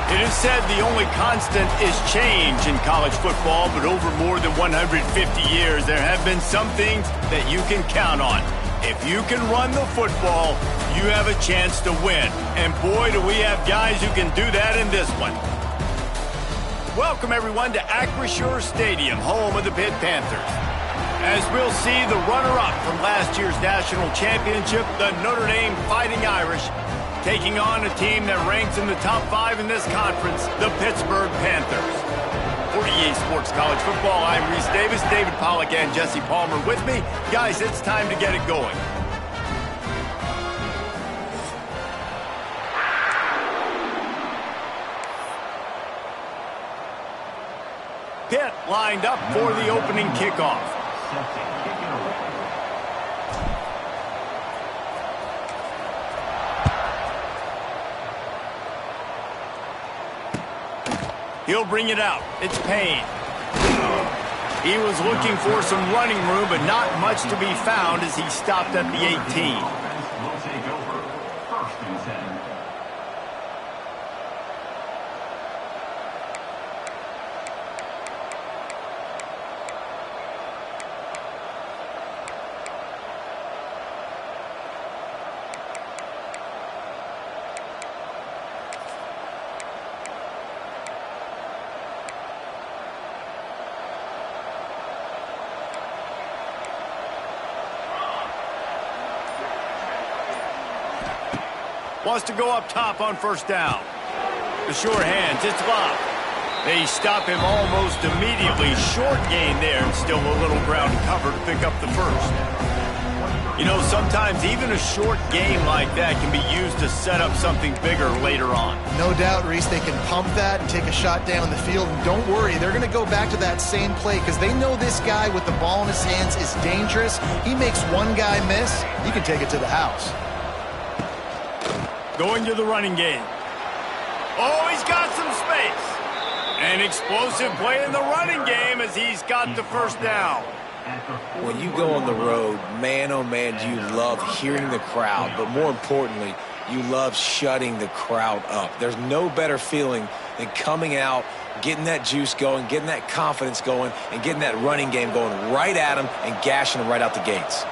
It is said the only constant is change in college football, but over more than 150 years, there have been some things that you can count on. If you can run the football, you have a chance to win. And boy, do we have guys who can do that in this one. Welcome, everyone, to Acrisure Stadium, home of the Pitt Panthers. As we'll see, the runner-up from last year's national championship, the Notre Dame Fighting Irish, taking on a team that ranks in the top 5 in this conference, the Pittsburgh Panthers. For EA Sports College Football, I'm Reese Davis, David Pollack, and Jesse Palmer with me. Guys, it's time to get it going. Pitt lined up for the opening kickoff. He'll bring it out. It's Payne. He was looking for some running room, but not much to be found as he stopped at the 18. Wants to go up top on first down. The short hands, it's locked. They stop him almost immediately. Short gain there, and still a little ground to cover to pick up the first. You know, sometimes even a short game like that can be used to set up something bigger later on. No doubt, Reese, they can pump that and take a shot down the field. And don't worry, they're going to go back to that same play because they know this guy with the ball in his hands is dangerous. He makes one guy miss, you can take it to the house. Going to the running game. Oh, he's got some space. An explosive play in the running game as he's got the first down. When you go on the road, man, oh man, do you love hearing the crowd. But more importantly, you love shutting the crowd up. There's no better feeling than coming out, getting that juice going, getting that confidence going, and getting that running game going right at them and gashing them right out the gates.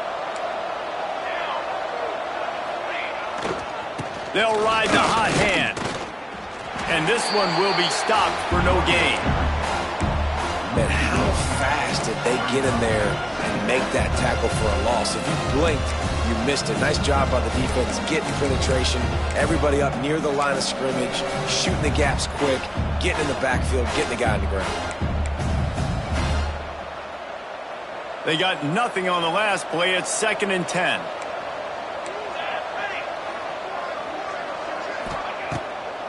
They'll ride the hot hand. And this one will be stopped for no gain. Man, how fast did they get in there and make that tackle for a loss? If you blinked, you missed it. Nice job by the defense, getting penetration, everybody up near the line of scrimmage, shooting the gaps quick, getting in the backfield, getting the guy on the ground. They got nothing on the last play. It's 2nd and 10.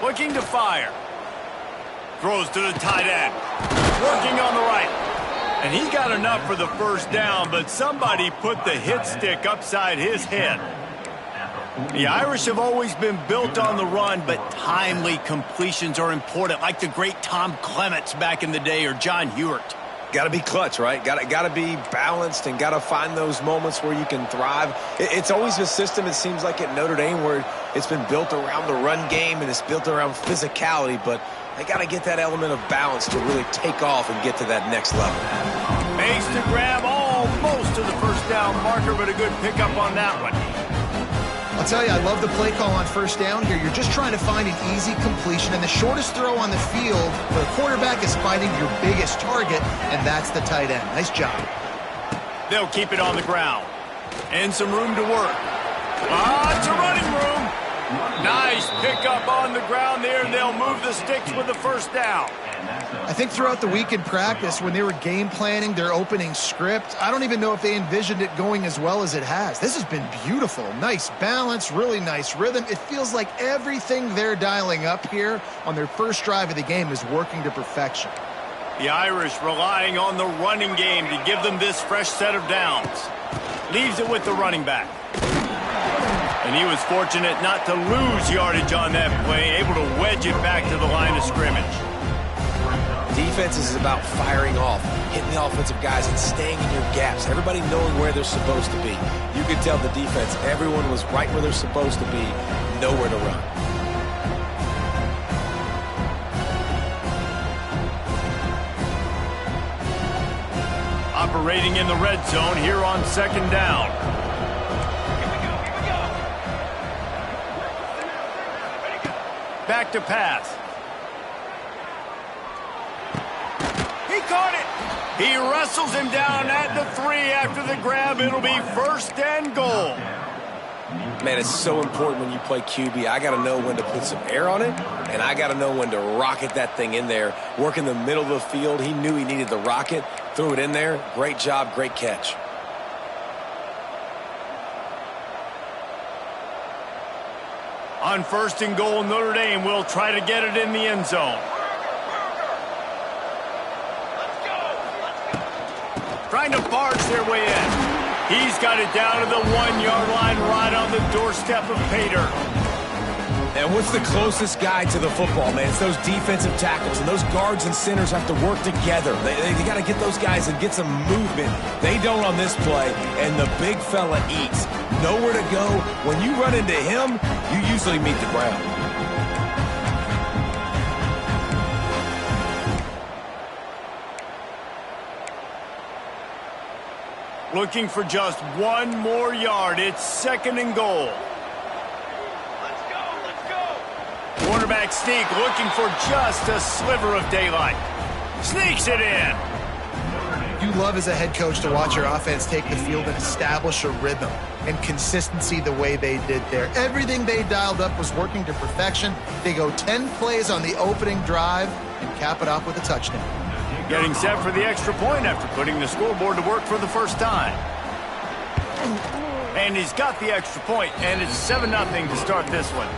Looking to fire. Throws to the tight end. Working on the right. And he got enough for the first down, but somebody put the hit stick upside his head. The Irish have always been built on the run, but timely completions are important, like the great Tom Clements back in the day or John Hewart. Got to be clutch, right? Got to be balanced and got to find those moments where you can thrive. It's always a system, it seems like, at Notre Dame where it's been built around the run game and it's built around physicality, but they got to get that element of balance to really take off and get to that next level. Makes the grab almost to the first down marker, but a good pickup on that one. I'll tell you, I love the play call on first down here. You're just trying to find an easy completion, and the shortest throw on the field for the quarterback is finding your biggest target, and that's the tight end. Nice job. They'll keep it on the ground. And some room to work. It's a running room. Nice pickup on the ground there, and they'll move the sticks with the first down. I think throughout the week in practice, when they were game planning their opening script, I don't even know if they envisioned it going as well as it has. This has been beautiful. Nice balance, really nice rhythm. It feels like everything they're dialing up here on their first drive of the game is working to perfection. The Irish relying on the running game to give them this fresh set of downs. Leaves it with the running back. And he was fortunate not to lose yardage on that play, able to wedge it back to the line of scrimmage. Defense is about firing off, hitting the offensive guys and staying in your gaps, everybody knowing where they're supposed to be. You could tell the defense, everyone was right where they're supposed to be, nowhere to run. operating in the red zone here on second down. Back to pass. He caught it. He wrestles him down at the 3 after the grab. It'll be first and goal. Man, it's so important when you play QB. I got to know when to put some air on it, and I got to know when to rocket that thing in there. Work in the middle of the field. He knew he needed the rocket. Threw it in there. Great job, great catch. On first and goal, Notre Dame will try to get it in the end zone. Trying to barge their way in. He's got it down to the 1-yard line right on the doorstep of Pater. And what's the closest guy to the football, man? It's those defensive tackles, and those guards and centers have to work together. They got to get those guys and get some movement. They don't on this play, and the big fella eats. Nowhere to go. When you run into him, you usually meet the ground. Looking for just 1 more yard. It's second and goal. Quarterback sneak, looking for just a sliver of daylight. Sneaks it in. You love as a head coach to watch your offense take the field and establish a rhythm and consistency the way they did there. Everything they dialed up was working to perfection. They go 10 plays on the opening drive and cap it off with a touchdown. Getting set for the extra point after putting the scoreboard to work for the first time. And he's got the extra point, and it's 7-0 to start this one.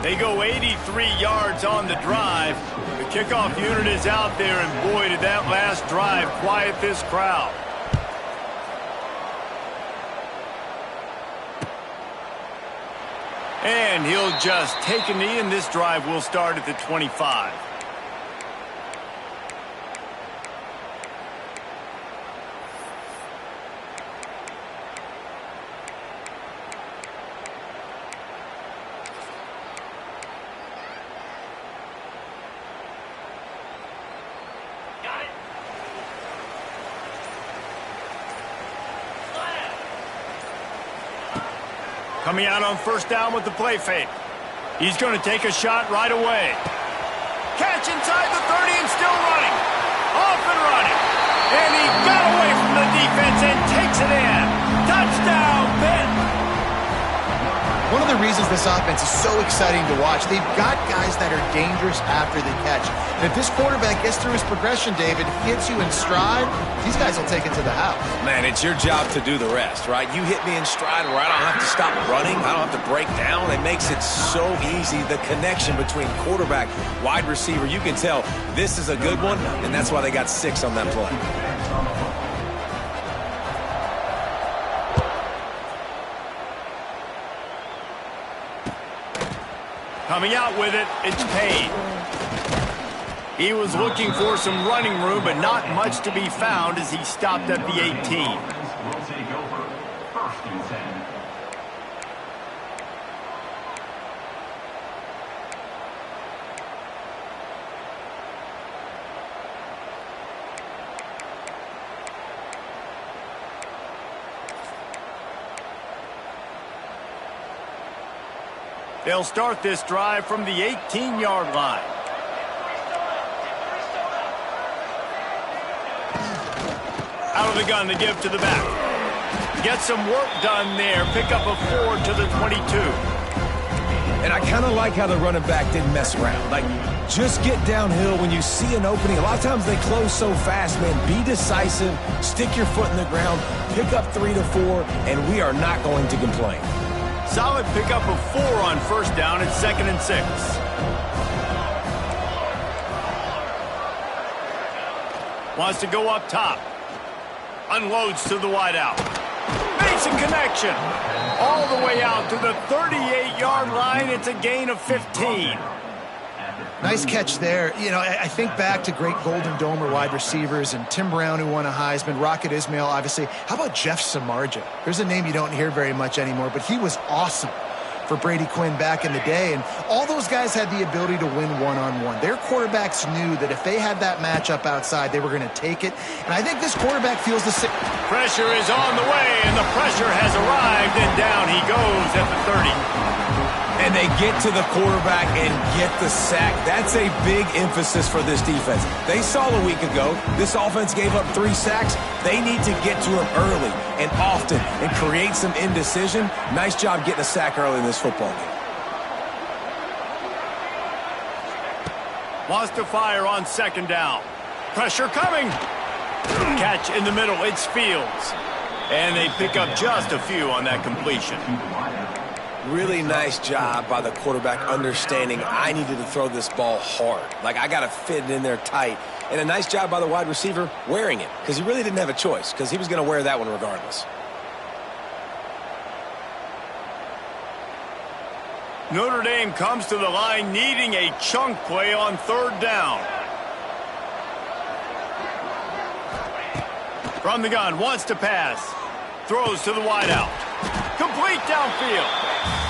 They go 83 yards on the drive. The kickoff unit is out there, and boy, did that last drive quiet this crowd. And he'll just take a knee, and this drive will start at the 25. Coming out on first down with the play fake. He's going to take a shot right away. Catch inside the 30 and still running. Off and running. And he got away from the defense and takes it in. Touchdown, Pitt. One of the reasons this offense is so exciting to watch, they've got guys that are dangerous after the catch. And if this quarterback gets through his progression, David, hits you in stride, these guys will take it to the house. Man, it's your job to do the rest, right? You hit me in stride where I don't have to stop running. I don't have to break down. It makes it so easy. The connection between quarterback, wide receiver, you can tell this is a good one, and that's why they got 6 on that play. Coming out with it, it's Payne. He was looking for some running room, but not much to be found as he stopped at the 18. They'll start this drive from the 18-yard line. Out of the gun to give to the back. Get some work done there. Pick up a 4 to the 22. And I kind of like how the running back didn't mess around. Like, just get downhill when you see an opening. A lot of times they close so fast, man. Be decisive. Stick your foot in the ground. Pick up 3 to 4, and we are not going to complain. Solid pickup of 4 on first down. It's 2nd and 6. Wants to go up top. Unloads to the wideout. Makes a connection. All the way out to the 38-yard line. It's a gain of 15. Nice catch there. You know, I think back to great Golden Domer wide receivers and Tim Brown, who won a Heisman, Rocket Ismail, obviously. How about Jeff Samardzija? There's a name you don't hear very much anymore, but he was awesome for Brady Quinn back in the day, and all those guys had the ability to win one-on-one. Their quarterbacks knew that if they had that matchup outside, they were going to take it, and I think this quarterback feels the same. Pressure is on the way, and the pressure has arrived, and down he goes at the 30. And they get to the quarterback and get the sack. That's a big emphasis for this defense. They saw a week ago this offense gave up 3 sacks. They need to get to him early and often and create some indecision. Nice job getting a sack early in this football game. Wants to fire on second down. Pressure coming. Catch in the middle. It's Fields. And they pick up just a few on that completion. Really nice job by the quarterback understanding I needed to throw this ball hard. Like, I got to fit it in there tight. And a nice job by the wide receiver wearing it, because he really didn't have a choice, because he was going to wear that one regardless. Notre Dame comes to the line needing a chunk play on third down. From the gun, wants to pass. Throws to the wideout. Complete downfield.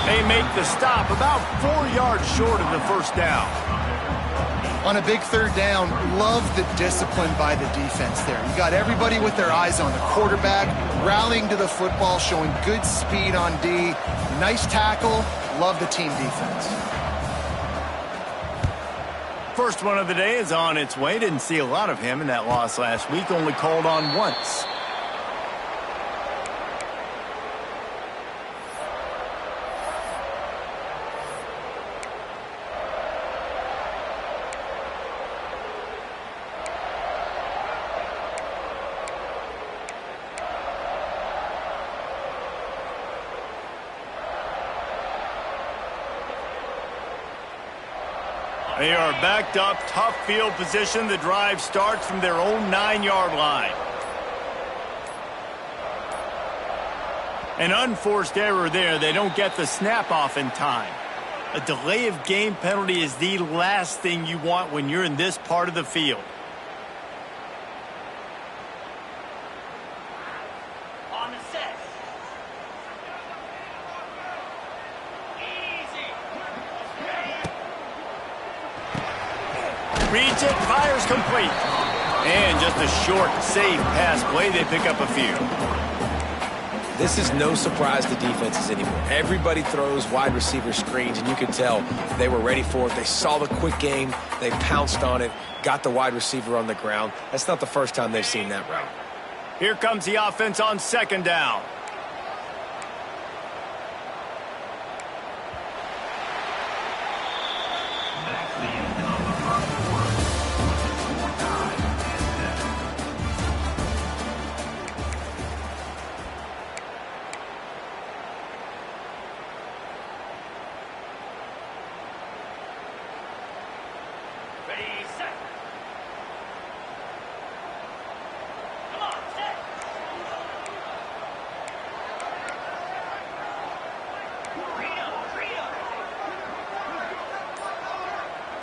They make the stop about 4 yards short of the first down. On a big third down, love the discipline by the defense there. You got everybody with their eyes on the quarterback, rallying to the football, showing good speed on D. Nice tackle. Love the team defense. First one of the day is on its way. Didn't see a lot of him in that loss last week. Only called on once. They are backed up, tough field position. The drive starts from their own 9-yard line. An unforced error there. They don't get the snap off in time. A delay of game penalty is the last thing you want when you're in this part of the field. Reads it, fires complete. And just a short, safe pass play. They pick up a few. This is no surprise to defenses anymore. Everybody throws wide receiver screens, and you can tell they were ready for it. They saw the quick game. They pounced on it, got the wide receiver on the ground. That's not the first time they've seen that route. Here comes the offense on second down.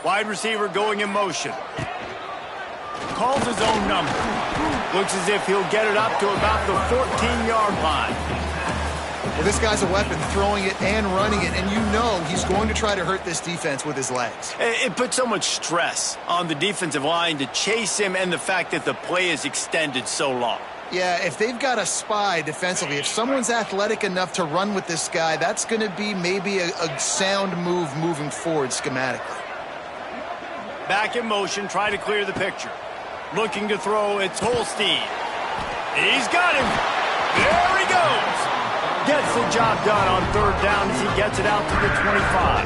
Wide receiver going in motion. Calls his own number. Looks as if he'll get it up to about the 14-yard line. Well, this guy's a weapon, throwing it and running it, and you know he's going to try to hurt this defense with his legs. It puts so much stress on the defensive line to chase him, and the fact that the play is extended so long. Yeah, if they've got a spy defensively, if someone's athletic enough to run with this guy, that's going to be maybe a sound move moving forward schematically. Back in motion, try to clear the picture. Looking to throw, it's Holstein. He's got him. There he goes. Gets the job done on third down as he gets it out to the 25.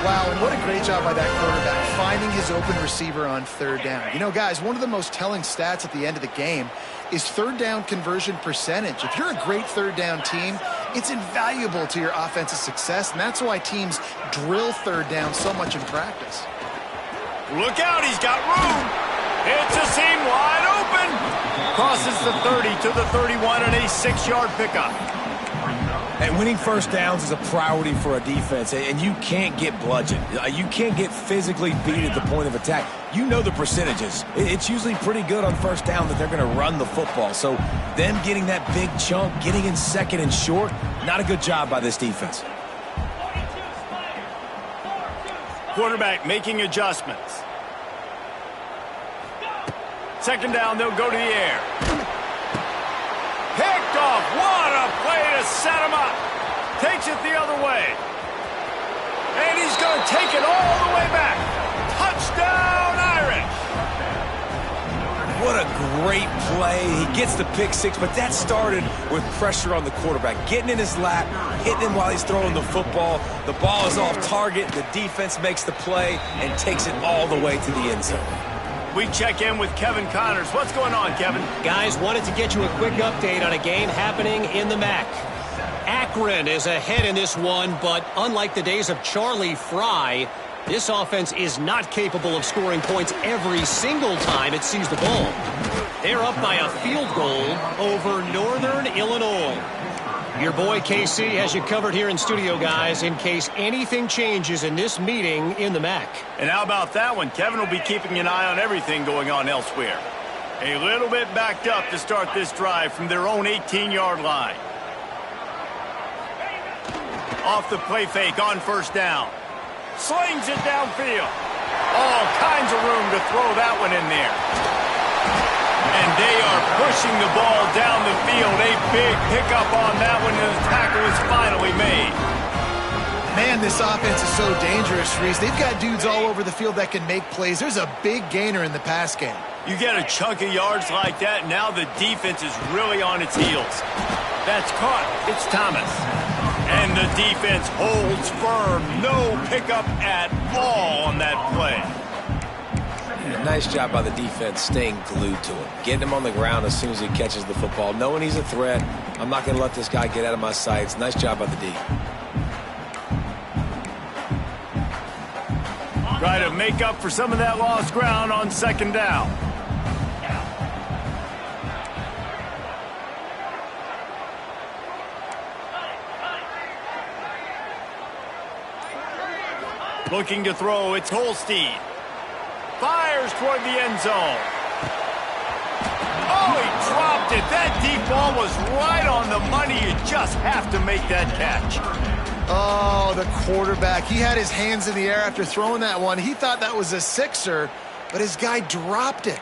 Wow, and what a great job by that quarterback, finding his open receiver on third down. You know, guys, one of the most telling stats at the end of the game is third down conversion percentage. If you're a great third down team, it's invaluable to your offensive success, and that's why teams drill third down so much in practice. Look out, he's got room. It's a seam wide open. Crosses the 30 to the 31 and a 6-yard pickup. And winning first downs is a priority for a defense, and you can't get bludgeoned. You can't get physically beat at the point of attack. You know the percentages. It's usually pretty good on first down that they're going to run the football. So them getting that big chunk, getting in second and short, not a good job by this defense. Quarterback making adjustments. Second down, they'll go to the air. off. What a play to set him up. Takes it the other way. And he's going to take it all the way back. Touchdown, Irish. What a great play. He gets the pick six, but that started with pressure on the quarterback. Getting in his lap, hitting him while he's throwing the football. The ball is off target. The defense makes the play and takes it all the way to the end zone. We check in with Kevin Connors. What's going on, Kevin? Guys, wanted to get you a quick update on a game happening in the MAC. Akron is ahead in this one, but unlike the days of Charlie Fry, this offense is not capable of scoring points every single time it sees the ball. They're up by a field goal over Northern Illinois. Your boy KC has you covered here in studio, guys, in case anything changes in this meeting in the MAC. And how about that one? Kevin will be keeping an eye on everything going on elsewhere. A little bit backed up to start this drive from their own 18-yard line. Off the play fake on first down. Slings it downfield. All kinds of room to throw that one in there. And they are pushing the ball down the field. A big pickup on that one, and the tackle is finally made. Man, this offense is so dangerous, Reese. They've got dudes all over the field that can make plays. There's a big gainer in the pass game. You get a chunk of yards like that, now the defense is really on its heels. That's caught. It's Thomas. And the defense holds firm. No pickup at all on that play. Yeah, nice job by the defense staying glued to him. Getting him on the ground as soon as he catches the football. Knowing he's a threat. I'm not going to let this guy get out of my sights. Nice job by the D. Try to make up for some of that lost ground on second down. Looking to throw, it's Holstein. Fires toward the end zone. Oh, he dropped it. That deep ball was right on the money. You just have to make that catch. Oh, the quarterback. He had his hands in the air after throwing that one. He thought that was a sixer, but his guy dropped it.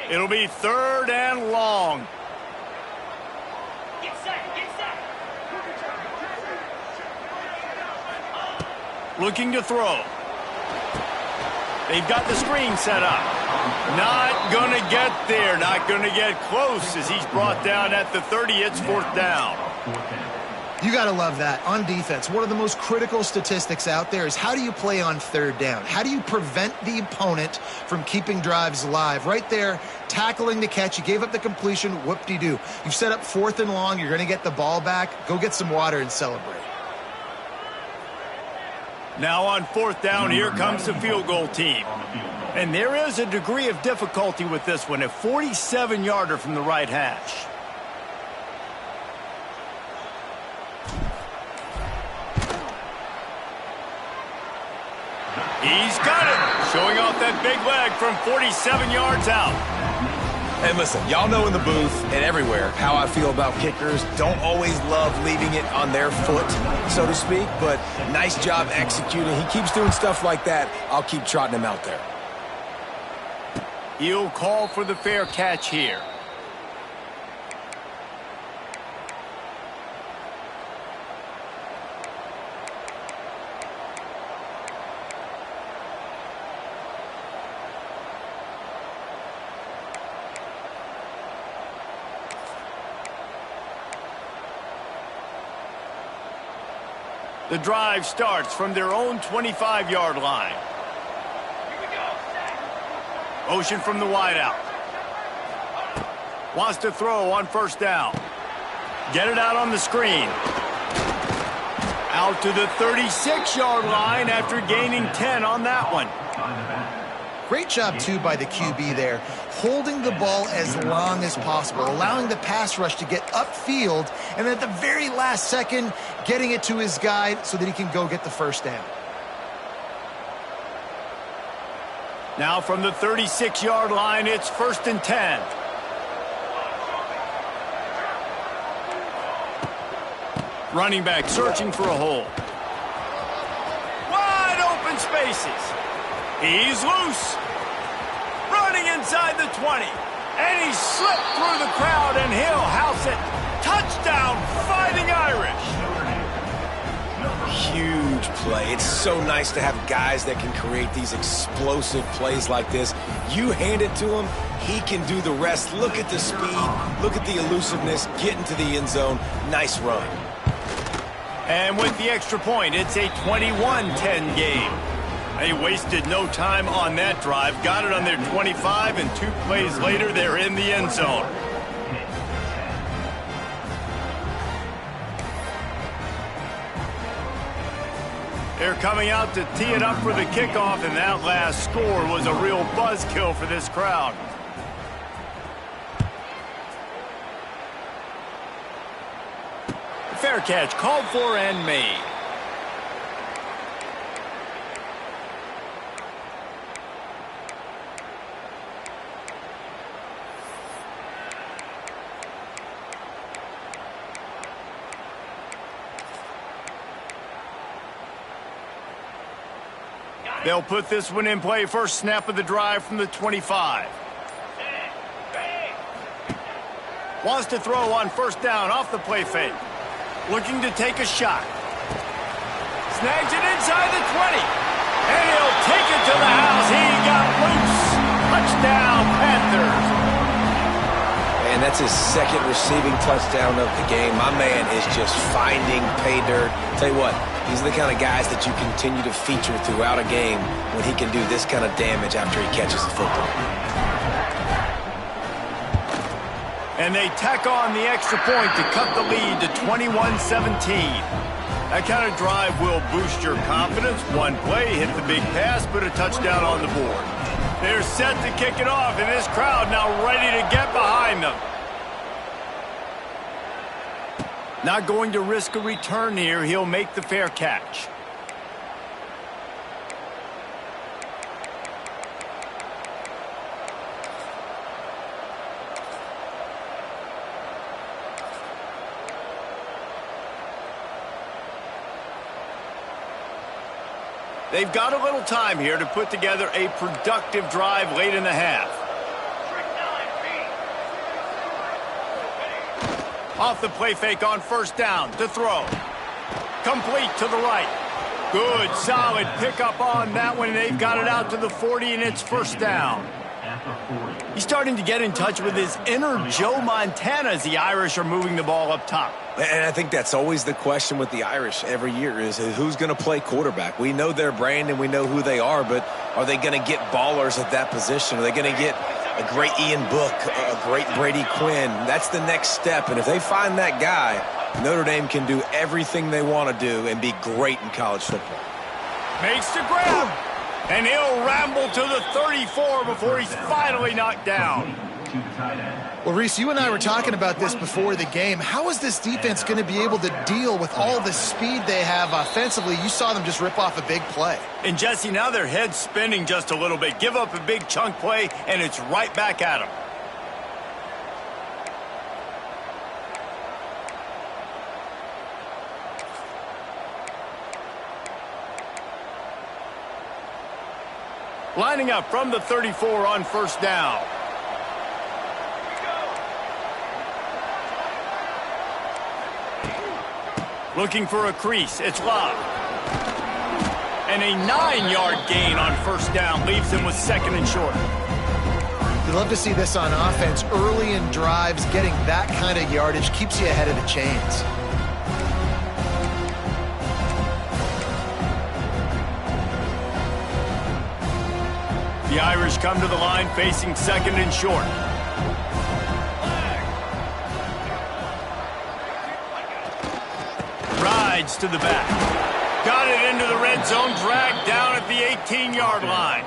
It'll be third and long. Get set, get set. Looking to throw. They've got the screen set up. Not going to get there. Not going to get close as he's brought down at the 30. It's fourth down. You got to love that. On defense, one of the most critical statistics out there is how do you play on third down? How do you prevent the opponent from keeping drives alive? Right there, tackling the catch. You gave up the completion. Whoop-de-doo. You've set up fourth and long. You're going to get the ball back. Go get some water and celebrate. Now on fourth down, here comes the field goal team. And there is a degree of difficulty with this one. A 47-yarder from the right hash. He's got it. Showing off that big leg from 47 yards out. And listen, y'all know in the booth and everywhere how I feel about kickers. Don't always love leaving it on their foot, so to speak, but nice job executing. He keeps doing stuff like that. I'll keep trotting him out there. He'll call for the fair catch here. The drive starts from their own 25-yard line. Motion from the wideout. Wants to throw on first down. Get it out on the screen. Out to the 36-yard line after gaining 10 on that one. Great job, too, by the QB there, holding the ball as long as possible, allowing the pass rush to get upfield, and at the very last second, getting it to his guy so that he can go get the first down. Now from the 36-yard line, it's first and 10. Running back searching for a hole. spaces. He's loose. Running inside the 20. And he slipped through the crowd, and he'll house it. Touchdown, Fighting Irish. Huge play. It's so nice to have guys that can create these explosive plays like this. You hand it to him, he can do the rest. Look at the speed. Look at the elusiveness. Get into the end zone. Nice run. And with the extra point, it's a 21-10 game. They wasted no time on that drive. Got it on their 25, and 2 plays later, they're in the end zone. They're coming out to tee it up for the kickoff, and that last score was a real buzzkill for this crowd. Fair catch called for and made. They'll put this one in play. First snap of the drive from the 25. Wants to throw on first down off the play fake. Looking to take a shot. Snags it inside the 20. And he'll take it to the house. He got loose. Touchdown, Panthers. And that's his second receiving touchdown of the game. My man is just finding pay dirt. Tell you what, these are the kind of guys that you continue to feature throughout a game when he can do this kind of damage after he catches the football. And they tack on the extra point to cut the lead to 21-17. That kind of drive will boost your confidence. One play, hit the big pass, put a touchdown on the board. They're set to kick it off, and this crowd now ready to get behind them. Not going to risk a return here. He'll make the fair catch. They've got a little time here to put together a productive drive late in the half. Off the play fake on first down to throw. Complete to the right. Good, solid pickup on that one. They've got it out to the 40, and it's first down. He's starting to get in touch with his inner Joe Montana as the Irish are moving the ball up top. And I think that's always the question with the Irish every year is who's going to play quarterback. We know their brand and we know who they are, but are they going to get ballers at that position? Are they going to get a great Ian Book, a great Brady Quinn? That's the next step, and if they find that guy, Notre Dame can do everything they want to do and be great in college football. Makes the grab, and he'll ramble to the 34 before he's finally knocked down. Well, Reese, you and I were talking about this before the game. How is this defense going to be able to deal with all the speed they have offensively? You saw them just rip off a big play. And, Jesse, now their head's spinning just a little bit. Give up a big chunk play, and it's right back at them. Lining up from the 34 on first down. Looking for a crease. It's Love. And a 9-yard gain on first down leaves him with second and short. You love to see this on offense. Early in drives, getting that kind of yardage keeps you ahead of the chains. The Irish come to the line facing second and short. Rides to the back. Got it into the red zone, dragged down at the 18-yard line.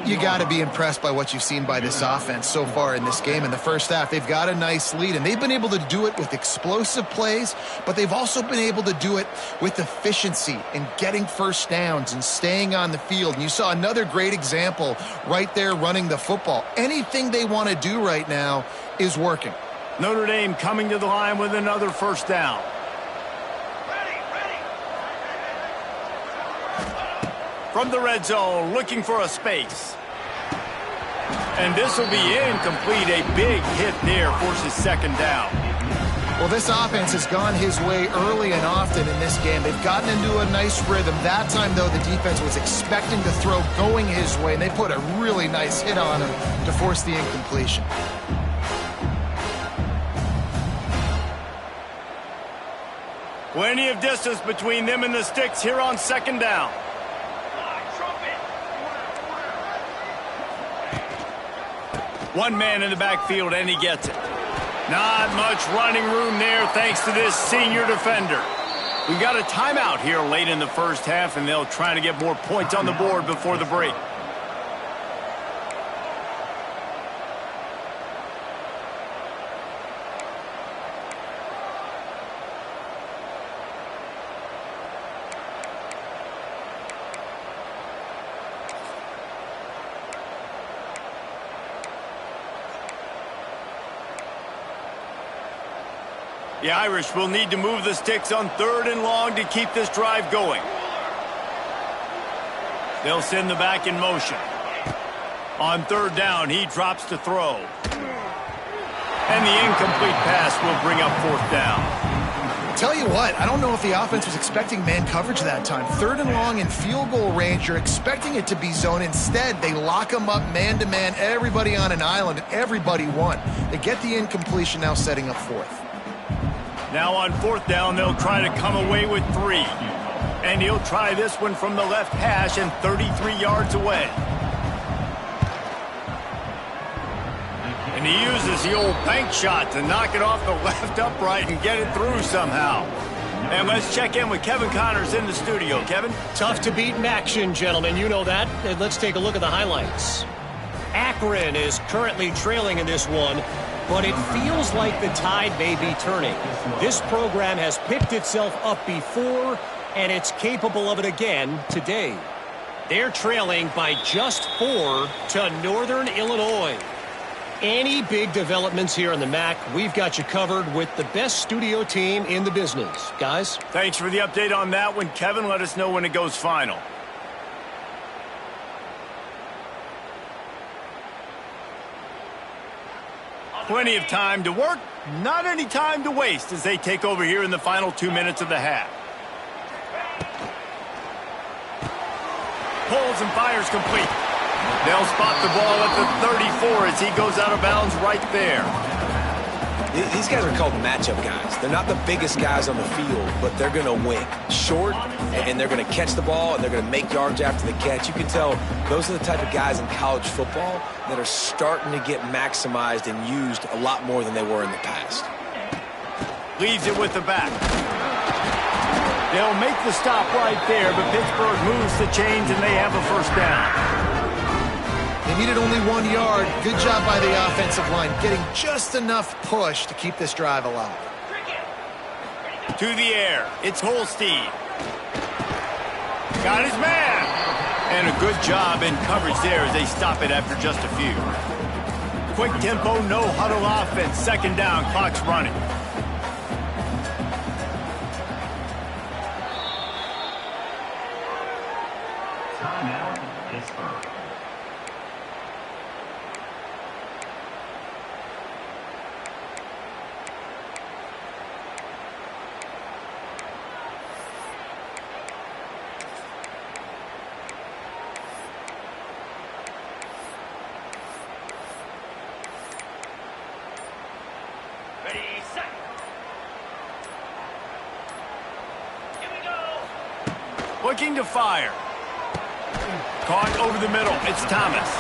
You got to be impressed by what you've seen by this offense so far in this game. In the first half, they've got a nice lead, and they've been able to do it with explosive plays, but they've also been able to do it with efficiency and getting first downs and staying on the field. And you saw another great example right there running the football. Anything they want to do right now is working. Notre Dame coming to the line with another first down. from the red zone, looking for a space. And this will be incomplete. A big hit there, forces second down. Well, this offense has gone his way early and often in this game. They've gotten into a nice rhythm. That time, though, the defense was expecting the throw going his way, and they put a really nice hit on him to force the incompletion. Plenty of distance between them and the sticks here on second down. One man in the backfield, and he gets it. Not much running room there thanks to this senior defender. We've got a timeout here late in the first half, and they'll try to get more points on the board before the break. The Irish will need to move the sticks on 3rd and long to keep this drive going. They'll send the back in motion. On 3rd down, he drops to throw. And the incomplete pass will bring up 4th down. Tell you what, I don't know if the offense was expecting man coverage that time. 3rd and long in field goal range, you're expecting it to be zone. Instead, they lock them up man-to-man, everybody on an island, everybody won. They get the incompletion, now setting up 4th. Now on 4th down, they'll try to come away with 3. And he'll try this one from the left hash and 33 yards away. And he uses the old bank shot to knock it off the left upright and get it through somehow. And let's check in with Kevin Connors in the studio. Kevin? Tough to beat in action, gentlemen. You know that. And let's take a look at the highlights. Akron is currently trailing in this one, but it feels like the tide may be turning. This program has picked itself up before, and it's capable of it again today. They're trailing by just 4 to Northern Illinois. Any big developments here in the MAC, we've got you covered with the best studio team in the business. Guys? Thanks for the update on that one, Kevin. Let us know when it goes final. Plenty of time to work, not any time to waste as they take over here in the final 2 minutes of the half. Pulls and fires complete. They'll spot the ball at the 34 as he goes out of bounds right there. These guys are called matchup guys. They're not the biggest guys on the field, but they're going to win. Short, and they're going to catch the ball, and they're going to make yards after the catch. You can tell those are the type of guys in college football that are starting to get maximized and used a lot more than they were in the past. Leaves it with the back. They'll make the stop right there, but Pittsburgh moves the chains, and they have a first down. They needed only 1 yard. Good job by the offensive line, getting just enough push to keep this drive alive. To the air, it's Holstein. Got his man. And a good job in coverage there as they stop it after just a few. Quick tempo, no huddle offense. 2nd down, clock's running. Timeout, Pittsburgh. Ready, set. Here we go. Looking to fire. Caught over the middle. It's Thomas.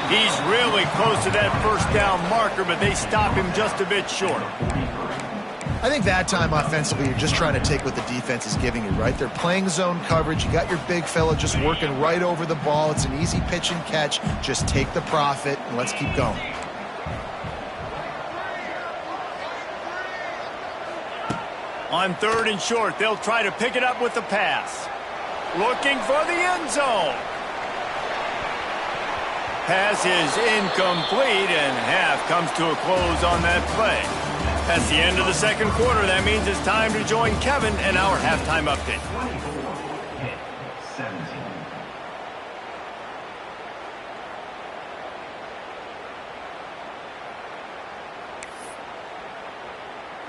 He's really close to that first down marker, but they stop him just a bit short. I think that time offensively, you're just trying to take what the defense is giving you, right? They're playing zone coverage. You got your big fella just working right over the ball. It's an easy pitch and catch. Just take the profit, and let's keep going. On 3rd and short, they'll try to pick it up with the pass. Looking for the end zone. Pass is incomplete, and half comes to a close on that play. That's the end of the 2nd quarter. That means it's time to join Kevin and our halftime update.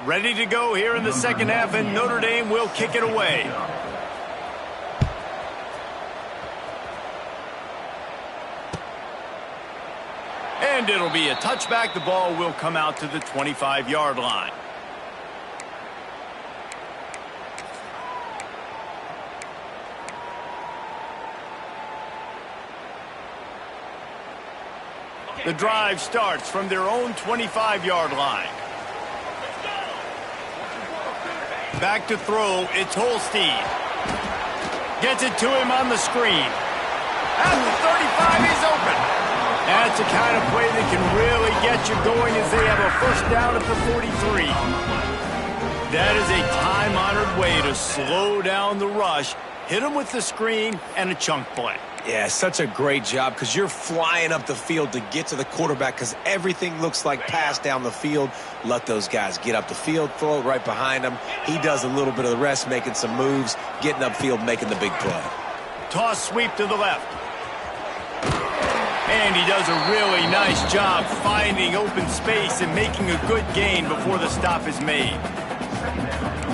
Ready to go here in the second half, and Notre Dame will kick it away. And it'll be a touchback. The ball will come out to the 25-yard line. The drive starts from their own 25-yard line. Back to throw, it's Holstein. Gets it to him on the screen. At the 35, he's open. That's the kind of play that can really get you going as they have a first down at the 43. That is a time-honored way to slow down the rush, hit them with the screen, and a chunk play. Yeah, such a great job because you're flying up the field to get to the quarterback because everything looks like pass down the field. Let those guys get up the field, throw it right behind him. He does a little bit of the rest, making some moves, getting upfield, making the big play. Toss sweep to the left. And he does a really nice job finding open space and making a good gain before the stop is made.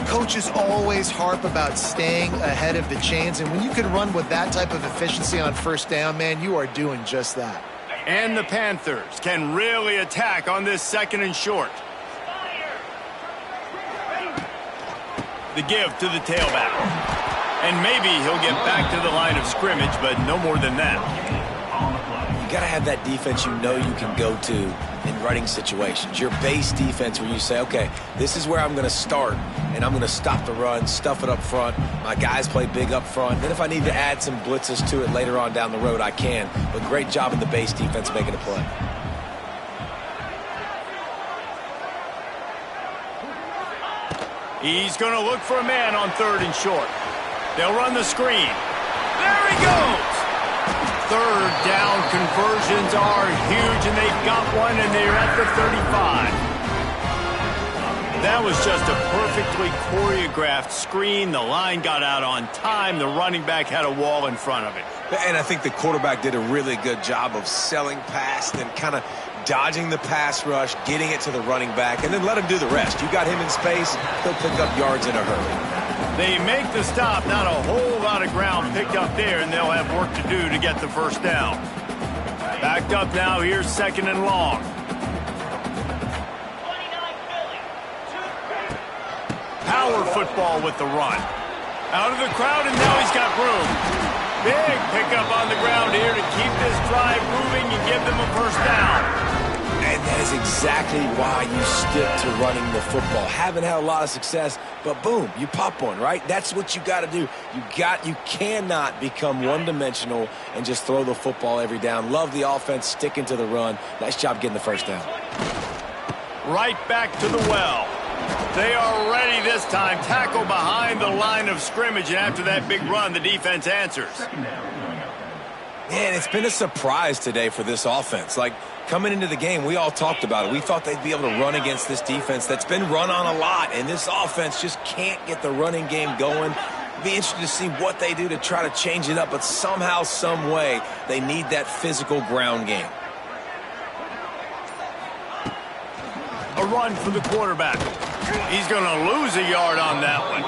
Coaches always harp about staying ahead of the chains, and when you can run with that type of efficiency on first down, man, you are doing just that. And the Panthers can really attack on this second and short. The give to the tailback. And maybe he'll get back to the line of scrimmage, but no more than that. You got to have that defense you know you can go to in running situations. Your base defense where you say, okay, this is where I'm going to start, and I'm going to stop the run, stuff it up front. My guys play big up front. Then if I need to add some blitzes to it later on down the road, I can. But great job in the base defense making a play. He's going to look for a man on third and short. They'll run the screen. There he goes! Third down conversions are huge, and they've got one, and they're at the 35. That was just a perfectly choreographed screen. The line got out on time. The running back had a wall in front of it. And I think the quarterback did a really good job of selling past and kind of dodging the pass rush, getting it to the running back, and then let him do the rest. You got him in space, he'll pick up yards in a hurry. They make the stop, not a whole lot of ground picked up there, and they'll have work to do to get the first down. Backed up now, here's second and long. Power football with the run. Out of the crowd, and now he's got room. Big pickup on the ground here to keep this drive moving and give them a first down. And that is exactly why you stick to running the football. Haven't had a lot of success, but boom, you pop one, right? That's what you got to do. You cannot become one-dimensional and just throw the football every down. Love the offense, sticking to the run. Nice job getting the first down. Right back to the well. They are ready this time. Tackle behind the line of scrimmage, and after that big run, the defense answers. Man, it's been a surprise today for this offense. Like, coming into the game, we all talked about it. We thought they'd be able to run against this defense that's been run on a lot, and this offense just can't get the running game going. Be interested to see what they do to try to change it up, but somehow, some way, they need that physical ground game. A run for the quarterback. He's going to lose a yard on that one.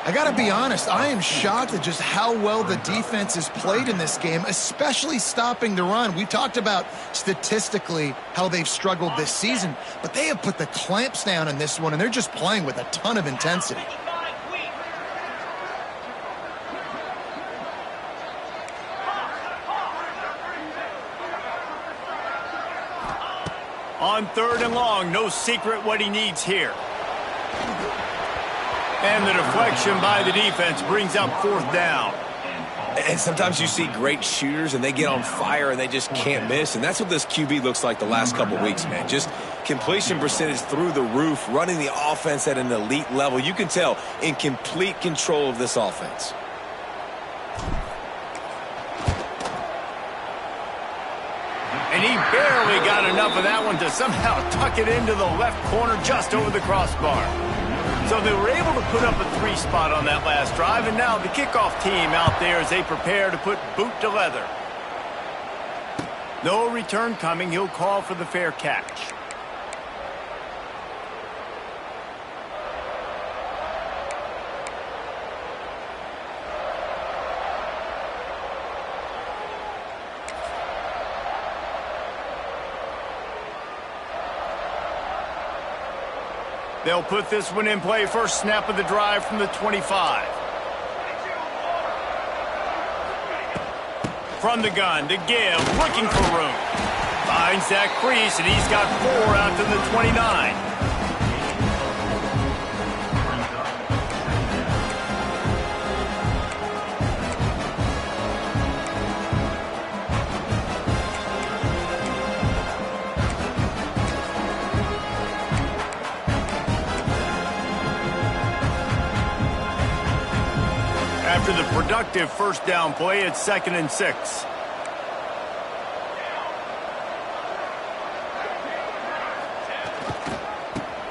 I got to be honest, I am shocked at just how well the defense has played in this game, especially stopping the run. We talked about statistically how they've struggled this season, but they have put the clamps down in this one, and they're just playing with a ton of intensity. On third and long, no secret what he needs here. And the deflection by the defense brings up fourth down. And sometimes you see great shooters, and they get on fire, and they just can't miss. And that's what this QB looks like the last couple weeks, man. Just completion percentage through the roof, running the offense at an elite level. You can tell in complete control of this offense. And he barely got enough of that one to somehow tuck it into the left corner just over the crossbar. So they were able to put up a 3 spot on that last drive, and now the kickoff team out there as they prepare to put boot to leather. No return coming. He'll call for the fair catch. They'll put this one in play. First snap of the drive from the 25. From the gun, to give, looking for room. Finds that crease, and he's got 4 out to the 29. After the productive first down play, it's 2nd and 6.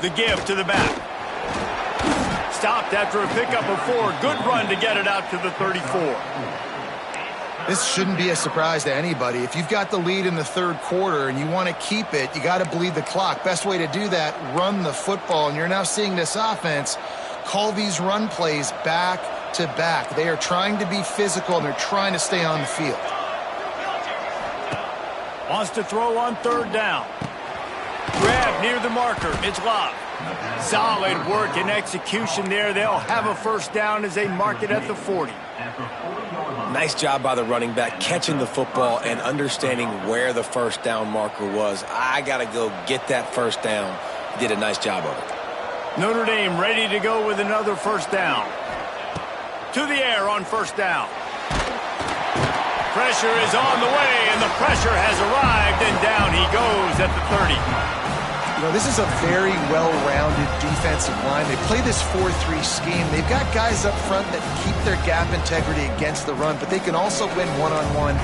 The give to the back. Stopped after a pickup of 4. Good run to get it out to the 34. This shouldn't be a surprise to anybody. If you've got the lead in the third quarter and you want to keep it, you got to bleed the clock. Best way to do that, run the football. And you're now seeing this offense call these run plays back to back. They are trying to be physical, and they're trying to stay on the field. Wants to throw on 3rd down. Grab near the marker. It's Love. Solid work and execution there. They'll have a first down as they mark it at the 40. Nice job by the running back catching the football and understanding where the first down marker was. I got to go get that first down. He did a nice job of it. Notre Dame ready to go with another first down. To the air on first down. Pressure is on the way, and the pressure has arrived, and down he goes at the 30. You know, this is a very well-rounded defensive line. They play this 4-3 scheme. They've got guys up front that keep their gap integrity against the run, but they can also win one-on-one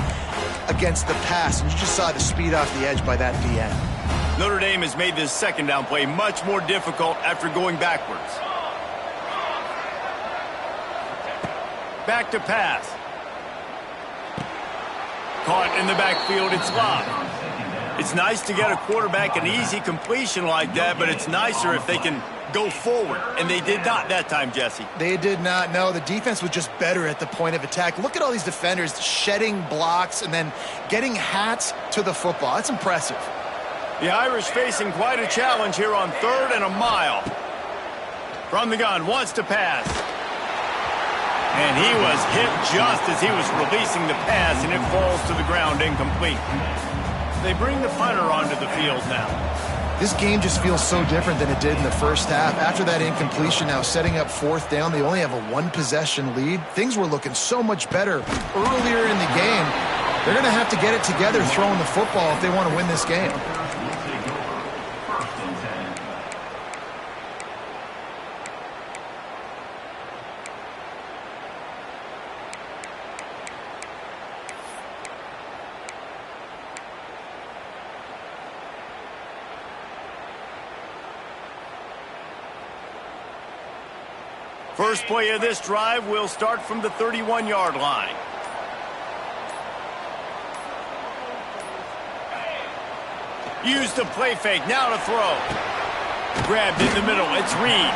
against the pass, and you just saw the speed off the edge by that DN. Notre Dame has made this second down play much more difficult after going backwards. Back to pass. Caught in the backfield, it's Love. It's nice to get a quarterback an easy completion like that, but it's nicer if they can go forward, and they did not that time, Jesse. They did not. No, the defense was just better at the point of attack. Look at all these defenders shedding blocks and then getting hats to the football. That's impressive. The Irish facing quite a challenge here on 3rd and a mile. From the gun, wants to pass. And he was hit just as he was releasing the pass, and it falls to the ground incomplete. They bring the punter onto the field now. This game just feels so different than it did in the first half. After that incompletion, now setting up 4th down, they only have a 1-possession lead. Things were looking so much better earlier in the game. They're going to have to get it together throwing the football if they want to win this game. First play of this drive will start from the 31-yard line. Use the play fake, now to throw. Grabbed in the middle, it's Reed.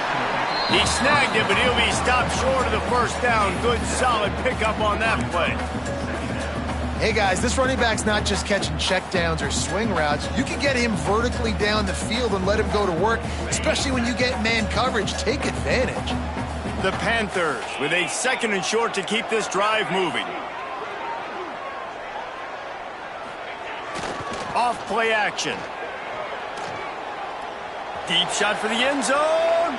He snagged it, but he'll be stopped short of the first down. Good, solid pickup on that play. Hey, guys, this running back's not just catching checkdowns or swing routes. You can get him vertically down the field and let him go to work, especially when you get man coverage. Take advantage. The Panthers with a 2nd and short to keep this drive moving. Off play action. Deep shot for the end zone.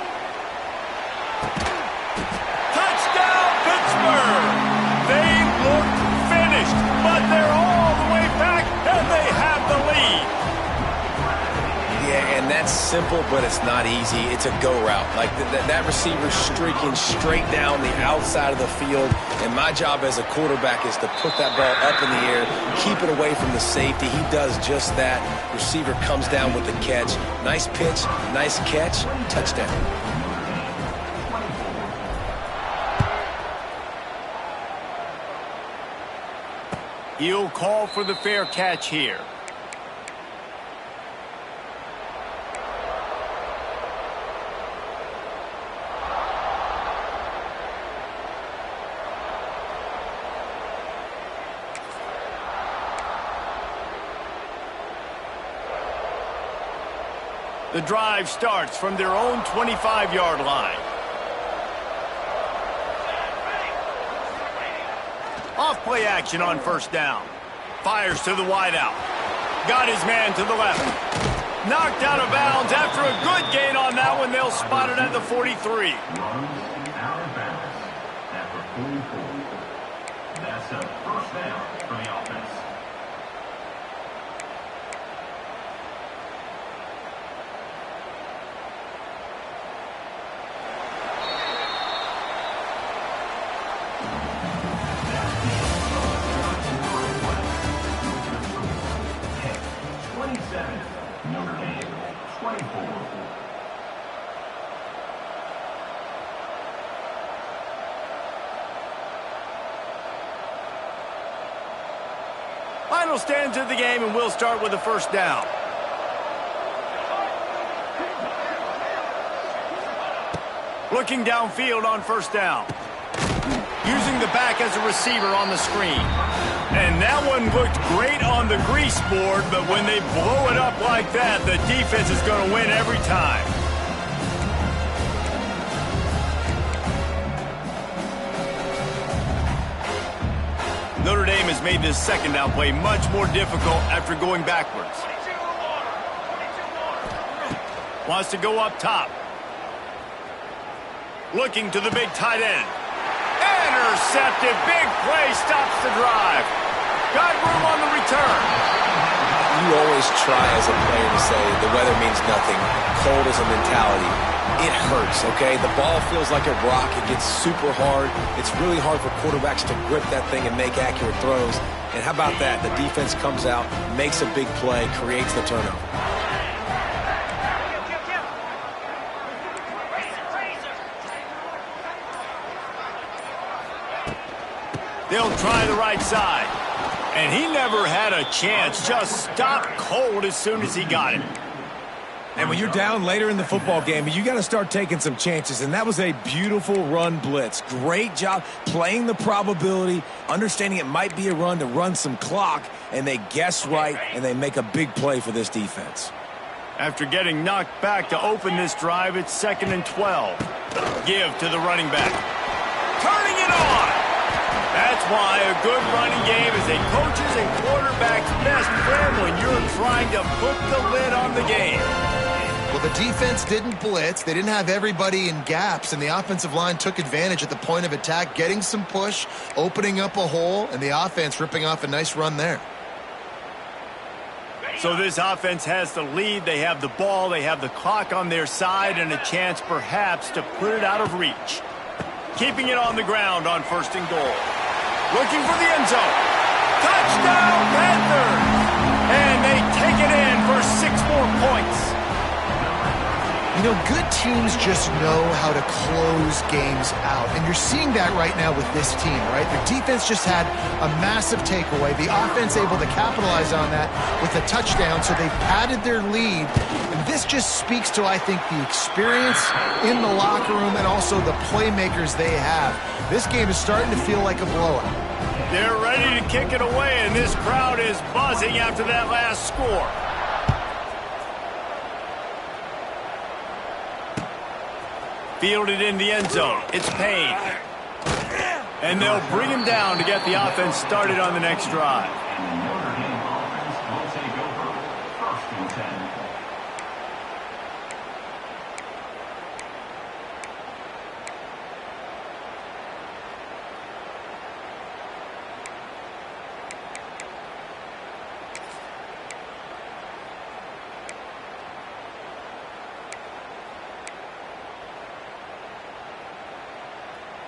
Touchdown, Pittsburgh! They look finished, but they're all the way back, and they have the lead. Yeah, and that's simple, but it's not easy. It's a go route. Like that receiver's streaking straight down the outside of the field, and my job as a quarterback is to put that ball up in the air, keep it away from the safety. He does just that. Receiver comes down with the catch. Nice pitch, nice catch, touchdown. He'll call for the fair catch here. The drive starts from their own 25-yard line. Off play action on first down. Fires to the wideout. Got his man to the left. Knocked out of bounds after a good gain on that one. They'll spot it at the 43. Out of bounds at the 44. That's a first down for the offense. Notre Dame, 24. Final stands of the game, and we'll start with a first down. Looking downfield on first down. Using the back as a receiver on the screen. And that one looked great on the grease board, but when they blow it up like that, the defense is going to win every time. Notre Dame has made this second down play much more difficult after going backwards. Wants to go up top. Looking to the big tight end. Intercepted. Big play stops the drive. Got room on the return. You always try as a player to say the weather means nothing. Cold is a mentality. It hurts, okay? The ball feels like a rock. It gets super hard. It's really hard for quarterbacks to grip that thing and make accurate throws. And how about that? The defense comes out, makes a big play, creates the turnover. They'll try the right side. And he never had a chance. Just stopped cold as soon as he got it. And when you're down later in the football game, you got to start taking some chances. And that was a beautiful run blitz. Great job playing the probability, understanding it might be a run to run some clock. And they guess right, and they make a big play for this defense. After getting knocked back to open this drive, it's 2nd and 12. Give to the running back. Turning it on. That's why a good running game is a coach's and quarterback's best friend when you're trying to put the lid on the game. Well, the defense didn't blitz. They didn't have everybody in gaps, and the offensive line took advantage at the point of attack, getting some push, opening up a hole, and the offense ripping off a nice run there. So this offense has the lead. They have the ball. They have the clock on their side and a chance perhaps to put it out of reach. Keeping it on the ground on 1st and goal. Looking for the end zone. Touchdown, Panthers! And they take it in for 6 more points. You know, good teams just know how to close games out. And you're seeing that right now with this team, right? The defense just had a massive takeaway. The offense able to capitalize on that with a touchdown, so they've padded their lead. And this just speaks to, I think, the experience in the locker room and also the playmakers they have. This game is starting to feel like a blowout. They're ready to kick it away, and this crowd is buzzing after that last score. Fielded in the end zone. It's Payne. And they'll bring him down to get the offense started on the next drive. Notre Dame offense will take over 1st and 10.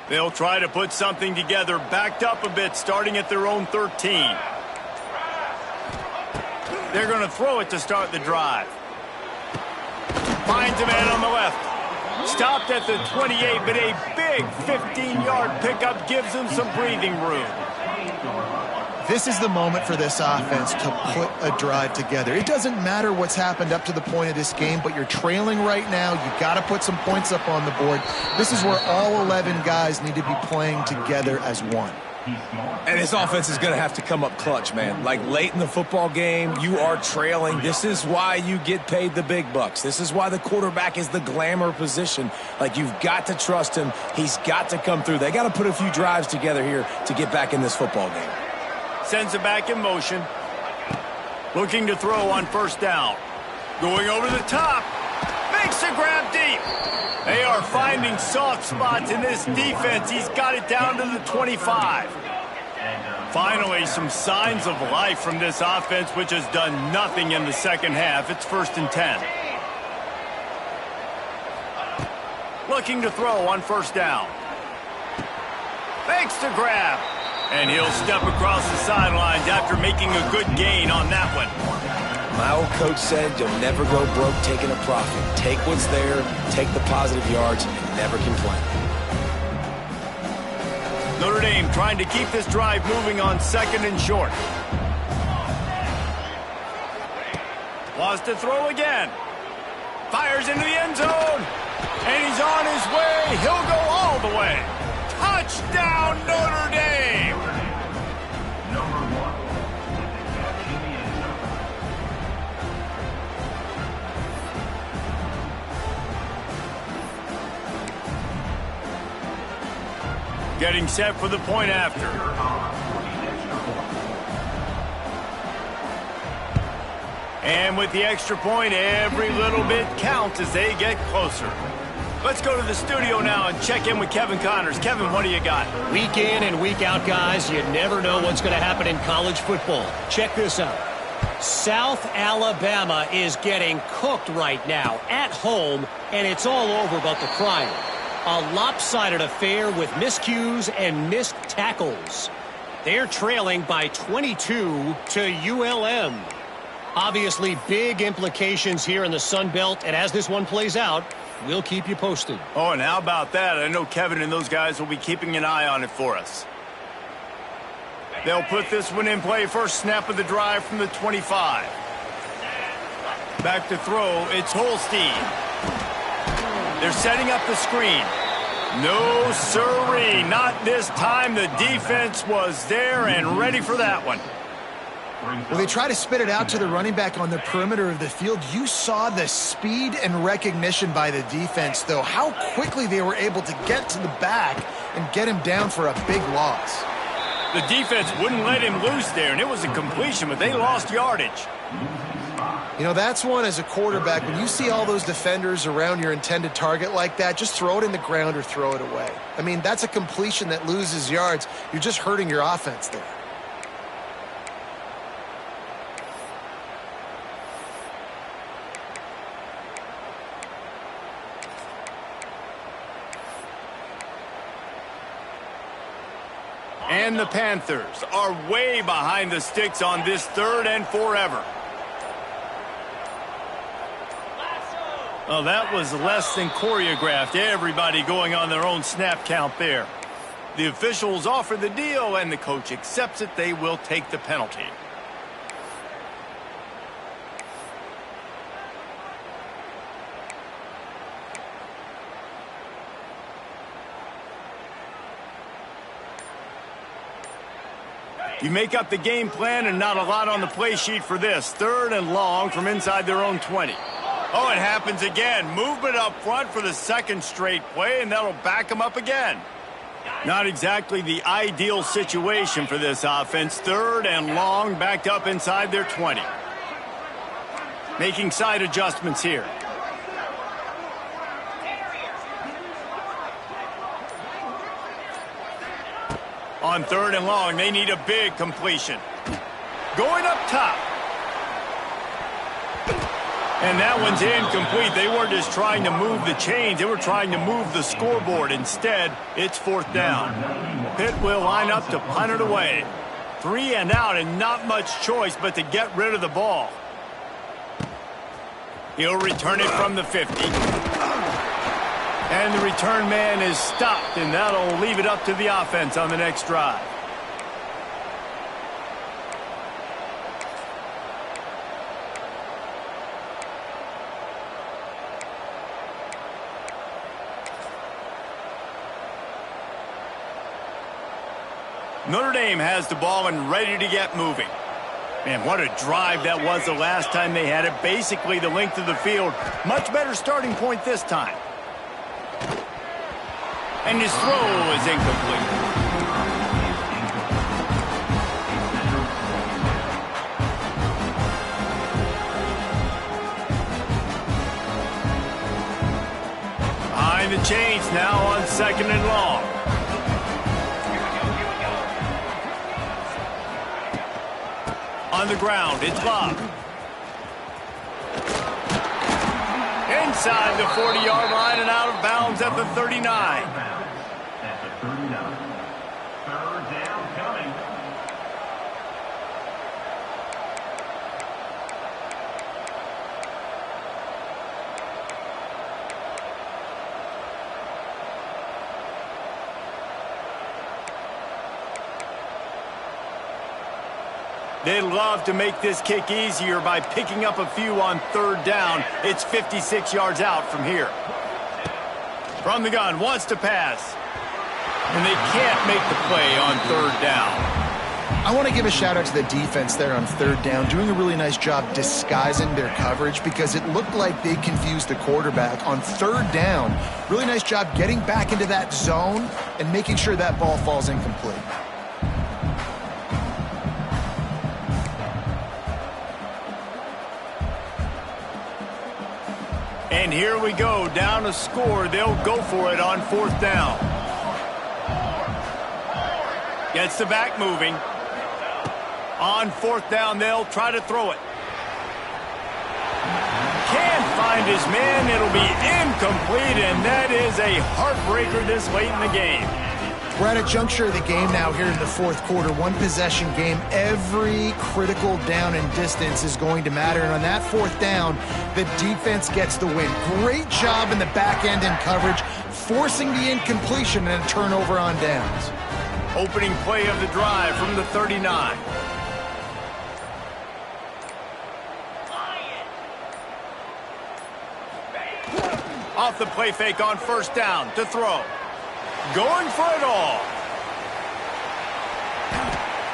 They'll try to put something together, backed up a bit, starting at their own 13. They're going to throw it to start the drive. Finds a man on the left. Stopped at the 28, but a big 15-yard pickup gives them some breathing room. This is the moment for this offense to put a drive together. It doesn't matter what's happened up to the point of this game, but you're trailing right now. You've got to put some points up on the board. This is where all 11 guys need to be playing together as one. He's smart. And this offense is going to have to come up clutch, man. Like late in the football game, you are trailing. This is why you get paid the big bucks. This is why the quarterback is the glamour position. Like, you've got to trust him. He's got to come through. They got to put a few drives together here to get back in this football game. Sends it back in motion. Looking to throw on first down. Going over the top. Makes a grab deep. They are finding soft spots in this defense. He's got it down to the 25. Finally, some signs of life from this offense, which has done nothing in the second half. It's 1st and 10. Looking to throw on first down. Fakes the grab. And he'll step across the sidelines after making a good gain on that one. My old coach said you'll never go broke taking a profit. Take what's there, take the positive yards, and never complain. Notre Dame trying to keep this drive moving on 2nd and short. Wants to throw again. Fires into the end zone. And he's on his way. He'll go all the way. Touchdown, Notre Dame! Number 1. In the end zone. Getting set for the point after. And with the extra point, every little bit counts as they get closer. Let's go to the studio now and check in with Kevin Connors. Kevin, what do you got? Week in and week out, guys, you never know what's going to happen in college football. Check this out. South Alabama is getting cooked right now at home, and it's all over about the crying. A lopsided affair with miscues and missed tackles. They're trailing by 22 to ULM. Obviously, big implications here in the Sun Belt, and as this one plays out, we'll keep you posted. Oh, and how about that? I know Kevin and those guys will be keeping an eye on it for us. They'll put this one in play. First snap of the drive from the 25. Back to throw. It's Holstein. They're setting up the screen. No siree. Not this time. The defense was there and ready for that one. Well, they try to spit it out to the running back on the perimeter of the field. You saw the speed and recognition by the defense, though. How quickly they were able to get to the back and get him down for a big loss. The defense wouldn't let him loose there, and it was a completion, but they lost yardage. You know, that's one as a quarterback. When you see all those defenders around your intended target like that, just throw it in the ground or throw it away. I mean, that's a completion that loses yards. You're just hurting your offense there. And the Panthers are way behind the sticks on this 3rd and forever. Oh, that was less than choreographed. Everybody going on their own snap count there. The officials offer the deal, and the coach accepts it. They will take the penalty. You make up the game plan and not a lot on the play sheet for this. 3rd and long from inside their own 20. Oh, it happens again. Movement up front for the 2nd straight play, and that'll back them up again. Not exactly the ideal situation for this offense. 3rd and long, backed up inside their 20. Making side adjustments here. On 3rd and long, they need a big completion. Going up top. And that one's incomplete. They weren't just trying to move the chains. They were trying to move the scoreboard. Instead, it's 4th down. Pitt will line up to punt it away. 3 and out, and not much choice but to get rid of the ball. He'll return it from the 50. And the return man is stopped, and that'll leave it up to the offense on the next drive. Notre Dame has the ball and ready to get moving. Man, what a drive that was the last time they had it. Basically the length of the field. Much better starting point this time. And his throw is incomplete. Behind the chains now on 2nd and long. On the ground, it's Bob. Inside the 40-yard line and out of bounds at the 39. At the 39. Third down coming. They'd love to make this kick easier by picking up a few on 3rd down. It's 56 yards out from here. From the gun, wants to pass. And they can't make the play on 3rd down. I want to give a shout out to the defense there on 3rd down, doing a really nice job disguising their coverage because it looked like they confused the quarterback on 3rd down. Really nice job getting back into that zone and making sure that ball falls incomplete. And here we go, down a score. They'll go for it on 4th down. Gets the back moving. On 4th down, they'll try to throw it. Can't find his man. It'll be incomplete, and that is a heartbreaker this late in the game. We're at a juncture of the game now here in the 4th quarter. One possession game. Every critical down and distance is going to matter. And on that 4th down, the defense gets the win. Great job in the back end and coverage, forcing the incompletion and a turnover on downs. Opening play of the drive from the 39. Off the play fake on 1st down to throw. Going for it all.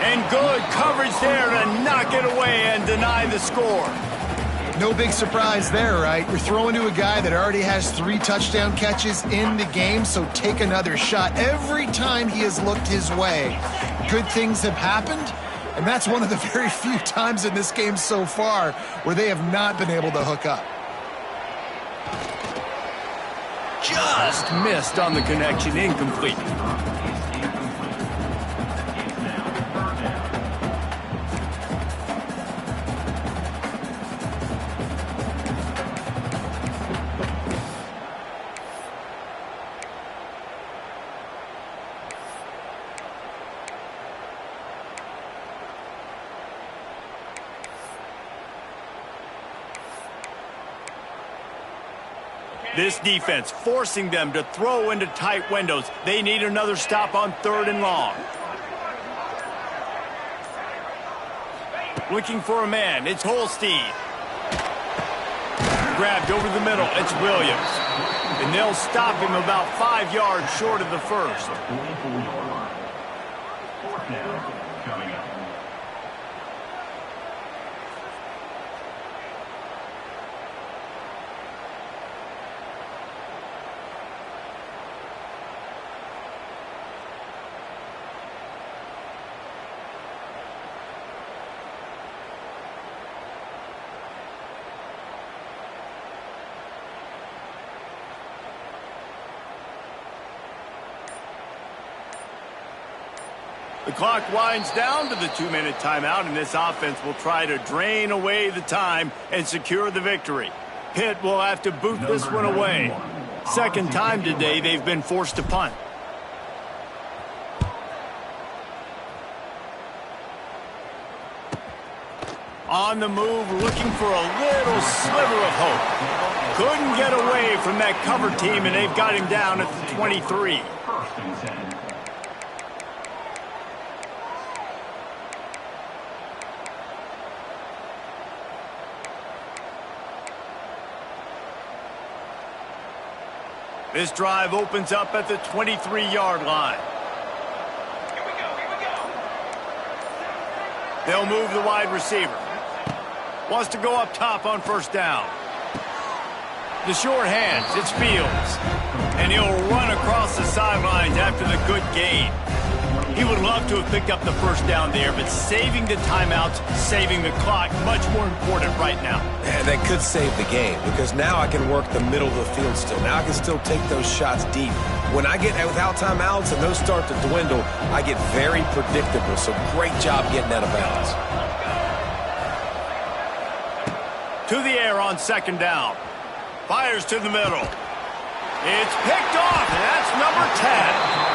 And good coverage there to knock it away and deny the score. No big surprise there, right? You're throwing to a guy that already has 3 touchdown catches in the game, so take another shot. Every time he has looked his way, good things have happened, and that's one of the very few times in this game so far where they have not been able to hook up. Just missed on the connection, incomplete. This defense forcing them to throw into tight windows. They need another stop on 3rd and long. Looking for a man. It's Holstein. Grabbed over the middle. It's Williams. And they'll stop him about 5 yards short of the 1st. 44-yard line. 4th down coming up. The clock winds down to the 2-minute timeout, and this offense will try to drain away the time and secure the victory. Pitt will have to boot this one away. 2nd time today they've been forced to punt. On the move, looking for a little sliver of hope. Couldn't get away from that cover team, and they've got him down at the 23. 1st and 10. This drive opens up at the 23-yard line. Here we go. They'll move the wide receiver. Wants to go up top on first down. The short hands, it's Fields. And he'll run across the sidelines after the good gain. He would love to have picked up the first down there, but saving the timeouts, saving the clock, much more important right now. And that could save the game, because now I can work the middle of the field still. Now I can still take those shots deep. When I get without timeouts and those start to dwindle, I get very predictable. So great job getting out of bounds. To the air on second down. Fires to the middle. It's picked off, and that's number 10.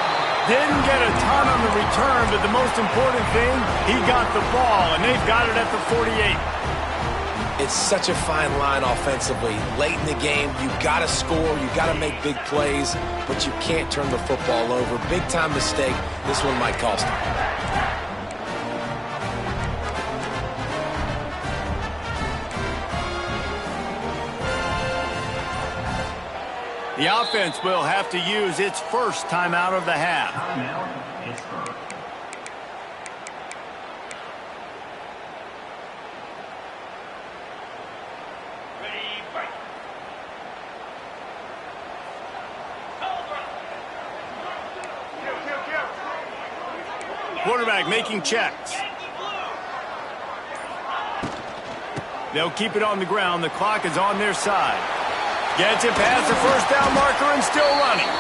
Didn't get a ton on the return, but the most important thing, he got the ball, and they've got it at the 48. It's such a fine line offensively. Late in the game, you got to score, you got to make big plays, but you can't turn the football over. Big-time mistake. This one might cost him. The offense will have to use its first timeout of the half. Timeout, Pittsburgh. Quarterback making checks. They'll keep it on the ground. The clock is on their side. Gets it past the first down marker and still running.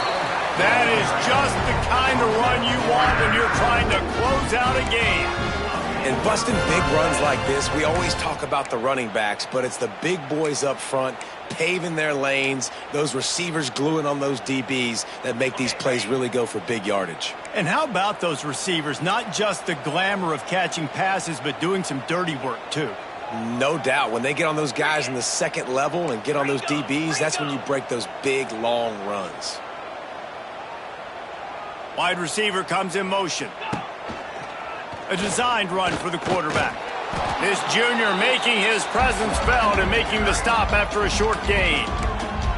That is just the kind of run you want when you're trying to close out a game. And busting big runs like this, we always talk about the running backs, but it's the big boys up front, paving their lanes, those receivers gluing on those DBs that make these plays really go for big yardage. And how about those receivers? Not just the glamour of catching passes, but doing some dirty work too. No doubt. When they get on those guys in the second level and get on those DBs, that's when you break those big, long runs. Wide receiver comes in motion. A designed run for the quarterback. This junior making his presence felt and making the stop after a short gain.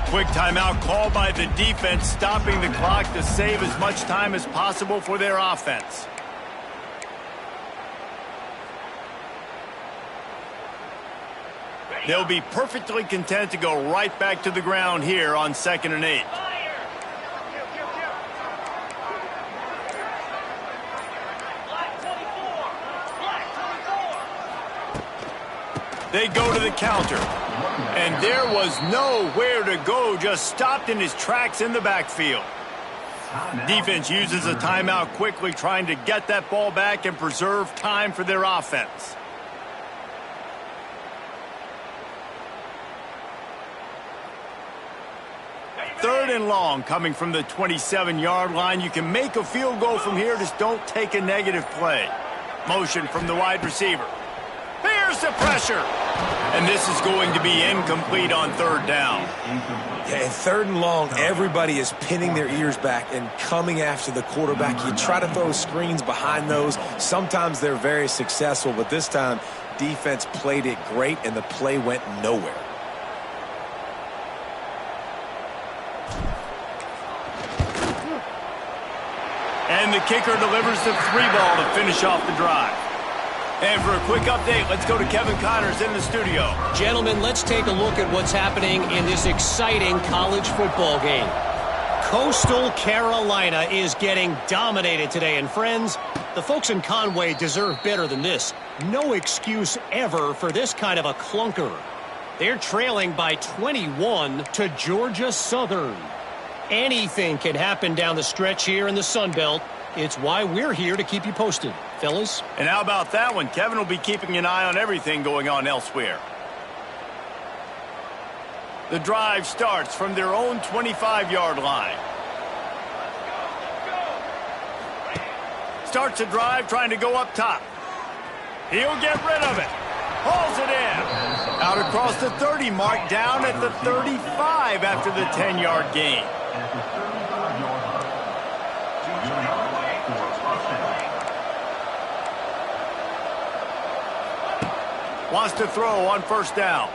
Quick timeout called by the defense, stopping the clock to save as much time as possible for their offense. They'll be perfectly content to go right back to the ground here on 2nd and 8. They go to the counter. And there was nowhere to go, just stopped in his tracks in the backfield. Defense uses a timeout quickly, trying to get that ball back and preserve time for their offense. Third and long coming from the 27-yard line. You can make a field goal from here, just don't take a negative play. Motion from the wide receiver. Here's the pressure. And this is going to be incomplete on third down. Yeah, and third and long, everybody is pinning their ears back and coming after the quarterback. You try to throw screens behind those. Sometimes they're very successful, but this time, defense played it great, and the play went nowhere. And the kicker delivers the 3-ball to finish off the drive. And for a quick update, let's go to Kevin Connors in the studio. Gentlemen, let's take a look at what's happening in this exciting college football game. Coastal Carolina is getting dominated today. And friends, the folks in Conway deserve better than this. No excuse ever for this kind of a clunker. They're trailing by 21 to Georgia Southern. Anything can happen down the stretch here in the Sun Belt. It's why we're here to keep you posted, fellas. And how about that one? Kevin will be keeping an eye on everything going on elsewhere. The drive starts from their own 25-yard line. Starts a drive trying to go up top. He'll get rid of it. Pulls it in. Out across the 30 mark, down at the 35 after the 10-yard gain. At the 35-yard line. Junior Holloway for a touchdown. Wants to throw on first down.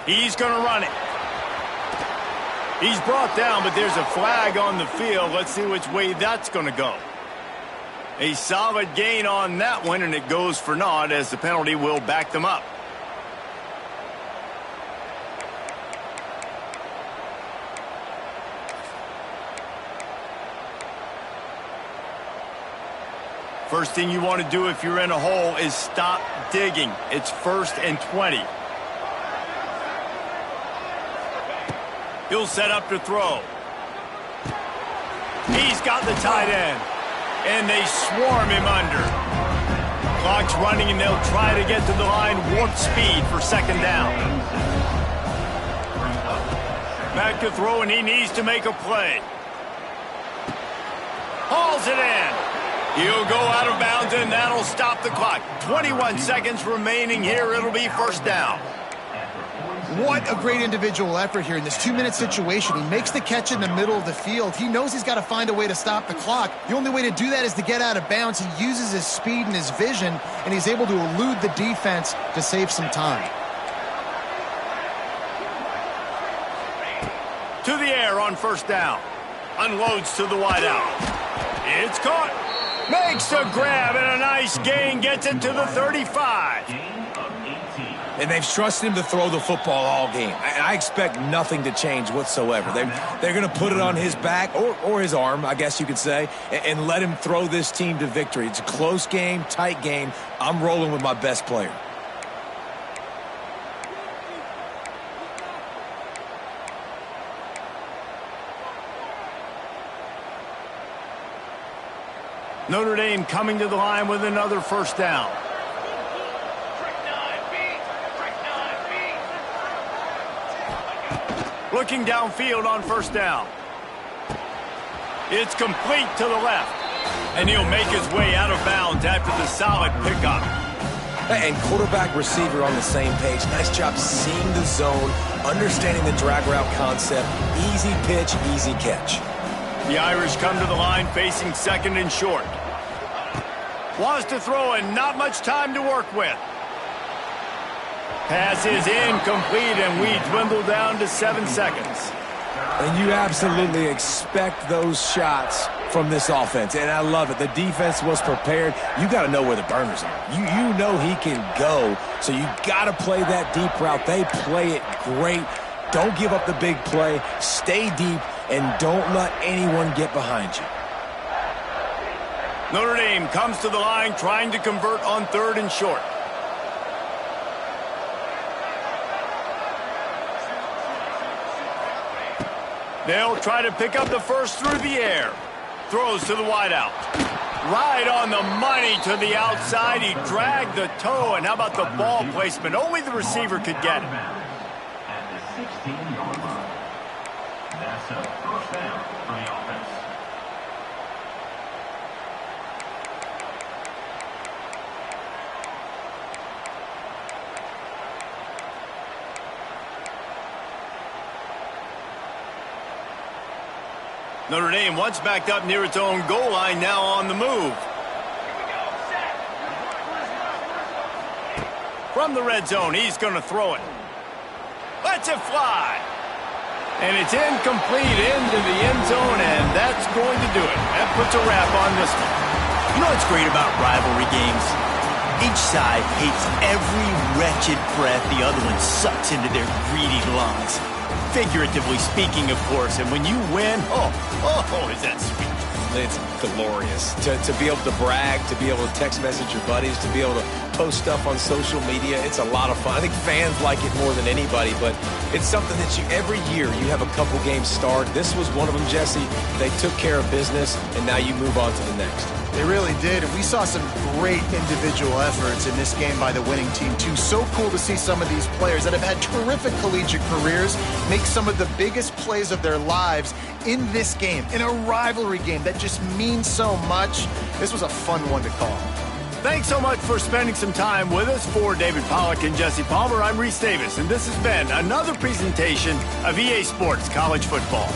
He's going to run it. He's brought down, but there's a flag on the field. Let's see which way that's going to go. A solid gain on that one, and it goes for naught as the penalty will back them up. First thing you want to do if you're in a hole is stop digging. It's 1st and 20. He'll set up to throw. He's got the tight end. And they swarm him under. Clock's running, and they'll try to get to the line warp speed for 2nd down. Back to throw, and he needs to make a play. Hauls it in. He'll go out of bounds, and that'll stop the clock. 21 seconds remaining here. It'll be 1st down. What a great individual effort here in this 2-minute situation. He makes the catch in the middle of the field. He knows he's got to find a way to stop the clock. The only way to do that is to get out of bounds. He uses his speed and his vision, and he's able to elude the defense to save some time. To the air on 1st down. Unloads to the wideout. It's caught. Makes a grab, and a nice gain. Gets it to the 35. And they've trusted him to throw the football all game. I expect nothing to change whatsoever. They're going to put it on his back, or his arm, I guess you could say, and let him throw this team to victory. It's a close game, tight game. I'm rolling with my best player. Notre Dame coming to the line with another 1st down. Looking downfield on 1st down. It's complete to the left. And he'll make his way out of bounds after the solid pickup. And quarterback receiver on the same page. Nice job seeing the zone, understanding the drag route concept. Easy pitch, easy catch. The Irish come to the line facing 2nd and short. Wants to throw and not much time to work with. Pass is incomplete, and we dwindle down to 7 seconds. And you absolutely expect those shots from this offense, and I love it. The defense was prepared. You got to know where the burners are. You know he can go, so you got to play that deep route. They play it great. Don't give up the big play. Stay deep, and don't let anyone get behind you. Notre Dame comes to the line trying to convert on 3rd and short. They'll try to pick up the first through the air. Throws to the wideout. Right on the money to the outside. He dragged the toe, and how about the ball placement? Only the receiver could get it. At the 16-yard line. That's a 1st down for the offense. Notre Dame once backed up near its own goal line, now on the move. From the red zone, he's going to throw it. Lets it fly. And it's incomplete into the end zone, and that's going to do it. That puts a wrap on this one. You know what's great about rivalry games? Each side hates every wretched breath the other one sucks into their greedy lungs. Figuratively speaking, of course, and when you win, oh, is that sweet. It's glorious. To be able to brag, to be able to text message your buddies, to be able to post stuff on social media, it's a lot of fun. I think fans like it more than anybody, but it's something that every year you have a couple games start. This was one of them, Jesse. They took care of business, and now you move on to the next. They really did, and we saw some great individual efforts in this game by the winning team, too. So cool to see some of these players that have had terrific collegiate careers make some of the biggest plays of their lives in this game, in a rivalry game that just means so much. This was a fun one to call. Thanks so much for spending some time with us. For David Pollack and Jesse Palmer, I'm Reese Davis, and this has been another presentation of EA Sports College Football.